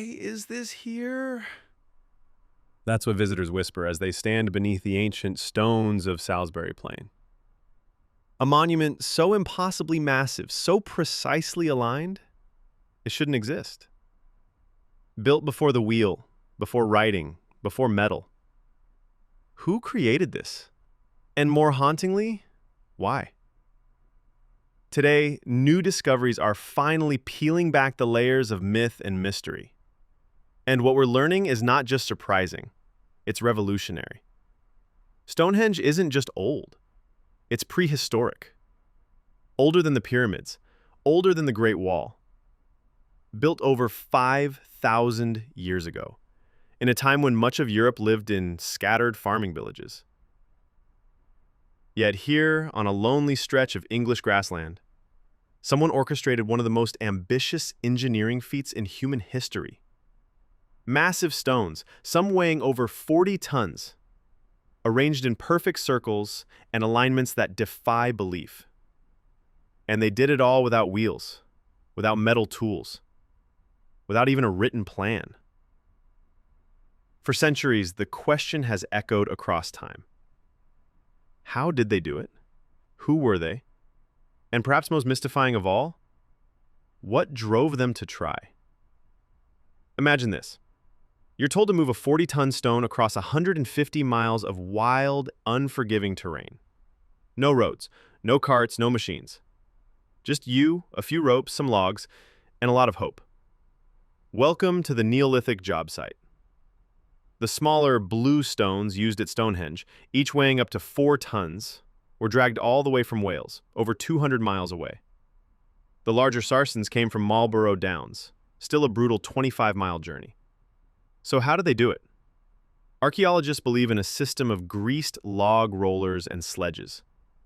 is this here? That's what visitors whisper as they stand beneath the ancient stones of Salisbury Plain. A monument so impossibly massive, so precisely aligned, it shouldn't exist. Built before the wheel, before writing, before metal. Who created this? And more hauntingly, why? Today, new discoveries are finally peeling back the layers of myth and mystery. And what we're learning is not just surprising, it's revolutionary. Stonehenge isn't just old, it's prehistoric. Older than the pyramids, older than the Great Wall. Built over 5,000 years ago, in a time when much of Europe lived in scattered farming villages. Yet here, on a lonely stretch of English grassland, someone orchestrated one of the most ambitious engineering feats in human history. Massive stones, some weighing over 40 tons, arranged in perfect circles and alignments that defy belief. And they did it all without wheels, without metal tools, without even a written plan. For centuries, the question has echoed across time. How did they do it? Who were they? And perhaps most mystifying of all, what drove them to try? Imagine this. You're told to move a 40-ton stone across 150 miles of wild, unforgiving terrain. No roads, no carts, no machines. Just you, a few ropes, some logs, and a lot of hope. Welcome to the Neolithic job site. The smaller blue stones used at Stonehenge, each weighing up to 4 tons, were dragged all the way from Wales, over 200 miles away. The larger sarsens came from Marlborough Downs, still a brutal 25-mile journey. So how did they do it? Archaeologists believe in a system of greased log rollers and sledges.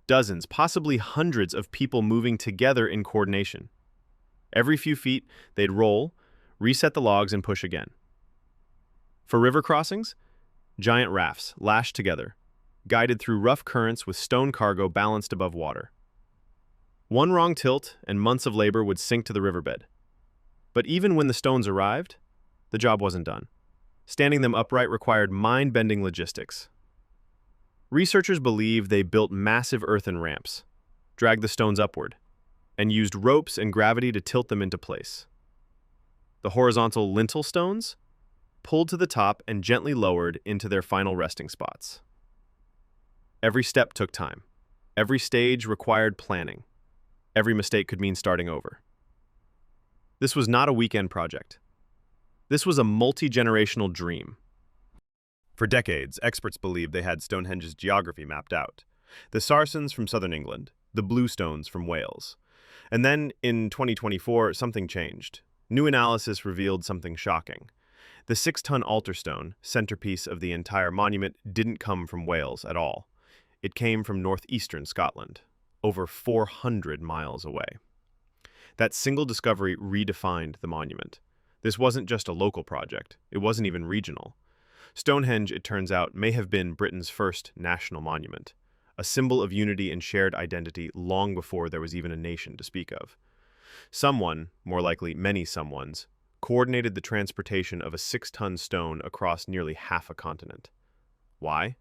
Dozens, possibly hundreds of people moving together in coordination. Every few feet, they'd roll, reset the logs, and push again. For river crossings, giant rafts lashed together, guided through rough currents with stone cargo balanced above water. One wrong tilt and months of labor would sink to the riverbed. But even when the stones arrived, the job wasn't done. Standing them upright required mind-bending logistics. Researchers believe they built massive earthen ramps, dragged the stones upward, and used ropes and gravity to tilt them into place. The horizontal lintel stones pulled to the top and gently lowered into their final resting spots. Every step took time. Every stage required planning. Every mistake could mean starting over. This was not a weekend project. This was a multi-generational dream. For decades, experts believed they had Stonehenge's geography mapped out. The Sarsens from southern England, the Bluestones from Wales. And then, in 2024, something changed. New analysis revealed something shocking. The 6-ton altar stone, centerpiece of the entire monument, didn't come from Wales at all. It came from northeastern Scotland, over 400 miles away. That single discovery redefined the monument. This wasn't just a local project. It wasn't even regional. Stonehenge, it turns out, may have been Britain's first national monument, a symbol of unity and shared identity long before there was even a nation to speak of. Someone, more likely many someones, coordinated the transportation of a 6-ton stone across nearly half a continent. Why?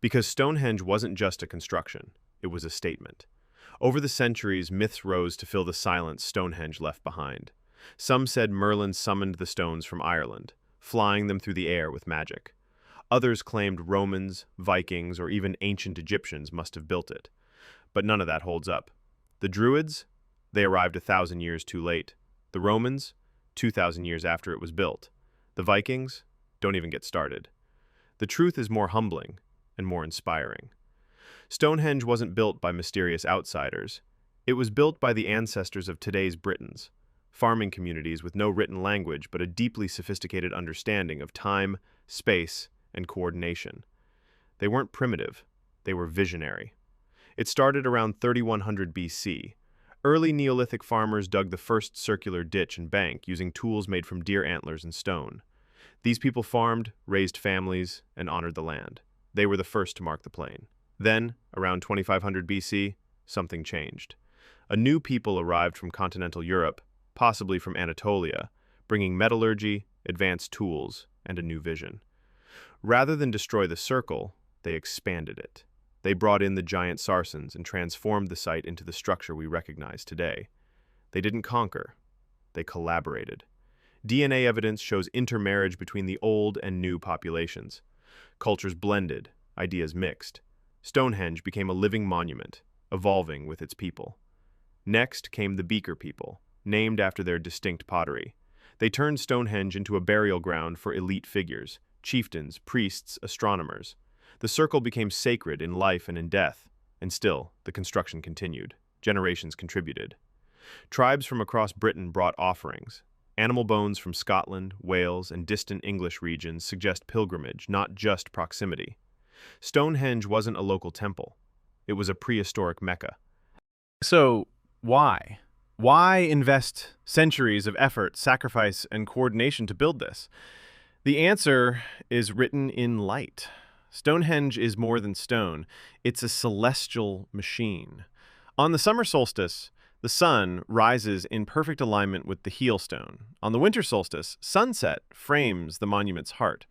Because Stonehenge wasn't just a construction, it was a statement. Over the centuries, myths rose to fill the silence Stonehenge left behind. Some said Merlin summoned the stones from Ireland, flying them through the air with magic. Others claimed Romans, Vikings, or even ancient Egyptians must have built it. But none of that holds up. The Druids? They arrived 1,000 years too late. The Romans? 2,000 years after it was built. The Vikings? Don't even get started. The truth is more humbling and more inspiring. Stonehenge wasn't built by mysterious outsiders. It was built by the ancestors of today's Britons, farming communities with no written language but a deeply sophisticated understanding of time, space, and coordination. They weren't primitive, they were visionary. It started around 3100 BC. Early Neolithic farmers dug the first circular ditch and bank using tools made from deer antlers and stone. These people farmed, raised families, and honored the land. They were the first to mark the plain. Then, around 2500 BC, something changed. A new people arrived from continental Europe, possibly from Anatolia, bringing metallurgy, advanced tools, and a new vision. Rather than destroy the circle, they expanded it. They brought in the giant sarsens and transformed the site into the structure we recognize today. They didn't conquer, they collaborated. DNA evidence shows intermarriage between the old and new populations. Cultures blended, ideas mixed. Stonehenge became a living monument, evolving with its people. Next came the Beaker people, named after their distinct pottery. They turned Stonehenge into a burial ground for elite figures, chieftains, priests, astronomers. The circle became sacred in life and in death, and still, the construction continued. Generations contributed. Tribes from across Britain brought offerings. Animal bones from Scotland, Wales, and distant English regions suggest pilgrimage, not just proximity. Stonehenge wasn't a local temple. It was a prehistoric Mecca. So, why? Why invest centuries of effort, sacrifice, and coordination to build this? The answer is written in light. Stonehenge is more than stone. It's a celestial machine. On the summer solstice, the sun rises in perfect alignment with the heel stone. On the winter solstice, sunset frames the monument's heart.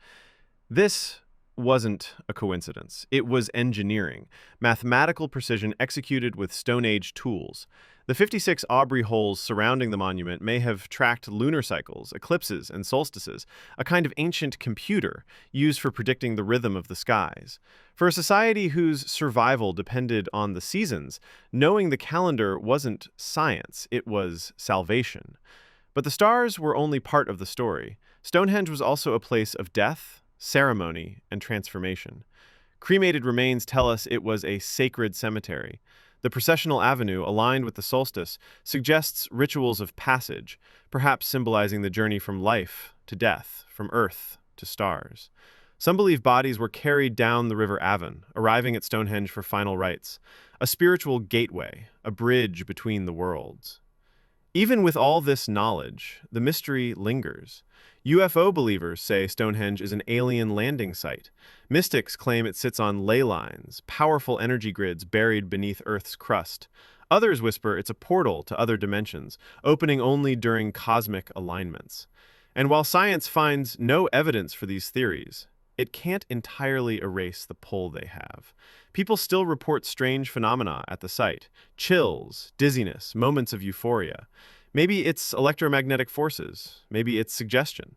This wasn't a coincidence. It was engineering, mathematical precision executed with Stone Age tools. The 56 Aubrey holes surrounding the monument may have tracked lunar cycles, eclipses, and solstices, a kind of ancient computer used for predicting the rhythm of the skies. For a society whose survival depended on the seasons, knowing the calendar wasn't science, it was salvation. But the stars were only part of the story. Stonehenge was also a place of death, ceremony, and transformation. Cremated remains tell us it was a sacred cemetery. The processional avenue, aligned with the solstice, suggests rituals of passage, perhaps symbolizing the journey from life to death, from earth to stars. Some believe bodies were carried down the River Avon, arriving at Stonehenge for final rites, a spiritual gateway, a bridge between the worlds. Even with all this knowledge, the mystery lingers. UFO believers say Stonehenge is an alien landing site. Mystics claim it sits on ley lines, powerful energy grids buried beneath Earth's crust. Others whisper it's a portal to other dimensions, opening only during cosmic alignments. And while science finds no evidence for these theories, it can't entirely erase the pull they have. People still report strange phenomena at the site: chills, dizziness, moments of euphoria. Maybe it's electromagnetic forces, maybe it's suggestion,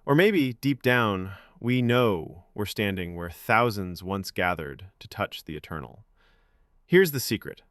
or maybe, deep down, we know we're standing where thousands once gathered to touch the eternal. Here's the secret.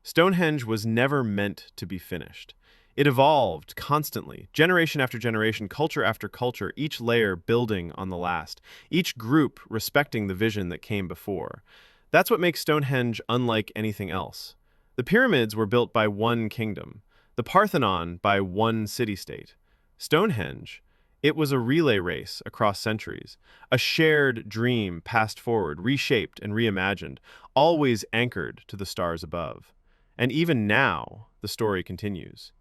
Stonehenge was never meant to be finished. It evolved constantly, generation after generation, culture after culture, each layer building on the last, each group respecting the vision that came before. That's what makes Stonehenge unlike anything else. The pyramids were built by one kingdom, the Parthenon by one city-state. Stonehenge, it was a relay race across centuries, a shared dream passed forward, reshaped and reimagined, always anchored to the stars above. And even now, the story continues.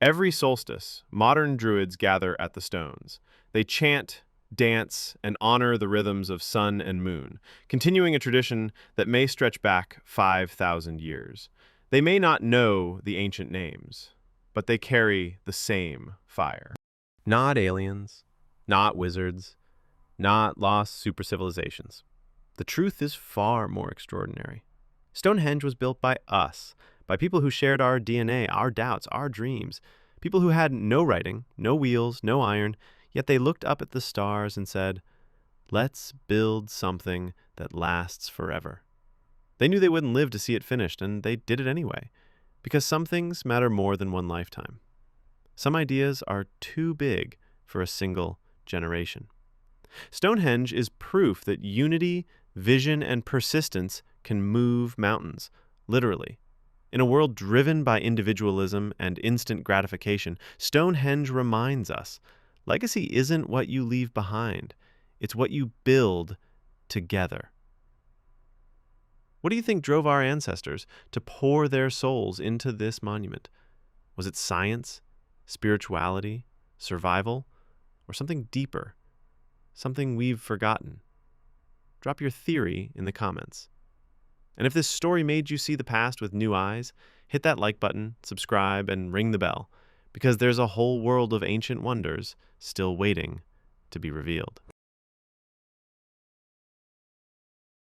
Every solstice, modern druids gather at the stones. They chant, dance, and honor the rhythms of sun and moon, continuing a tradition that may stretch back 5,000 years. They may not know the ancient names, but they carry the same fire. Not aliens, not wizards, not lost super civilizations. The truth is far more extraordinary. Stonehenge was built by us, by people who shared our DNA, our doubts, our dreams, people who had no writing, no wheels, no iron, yet they looked up at the stars and said, "Let's build something that lasts forever." They knew they wouldn't live to see it finished, and they did it anyway, because some things matter more than one lifetime. Some ideas are too big for a single generation. Stonehenge is proof that unity, vision, and persistence can move mountains, literally. In a world driven by individualism and instant gratification, Stonehenge reminds us, legacy isn't what you leave behind, it's what you build together. What do you think drove our ancestors to pour their souls into this monument? Was it science, spirituality, survival, or something deeper, something we've forgotten? Drop your theory in the comments. And if this story made you see the past with new eyes, hit that like button, subscribe, and ring the bell, because there's a whole world of ancient wonders still waiting to be revealed.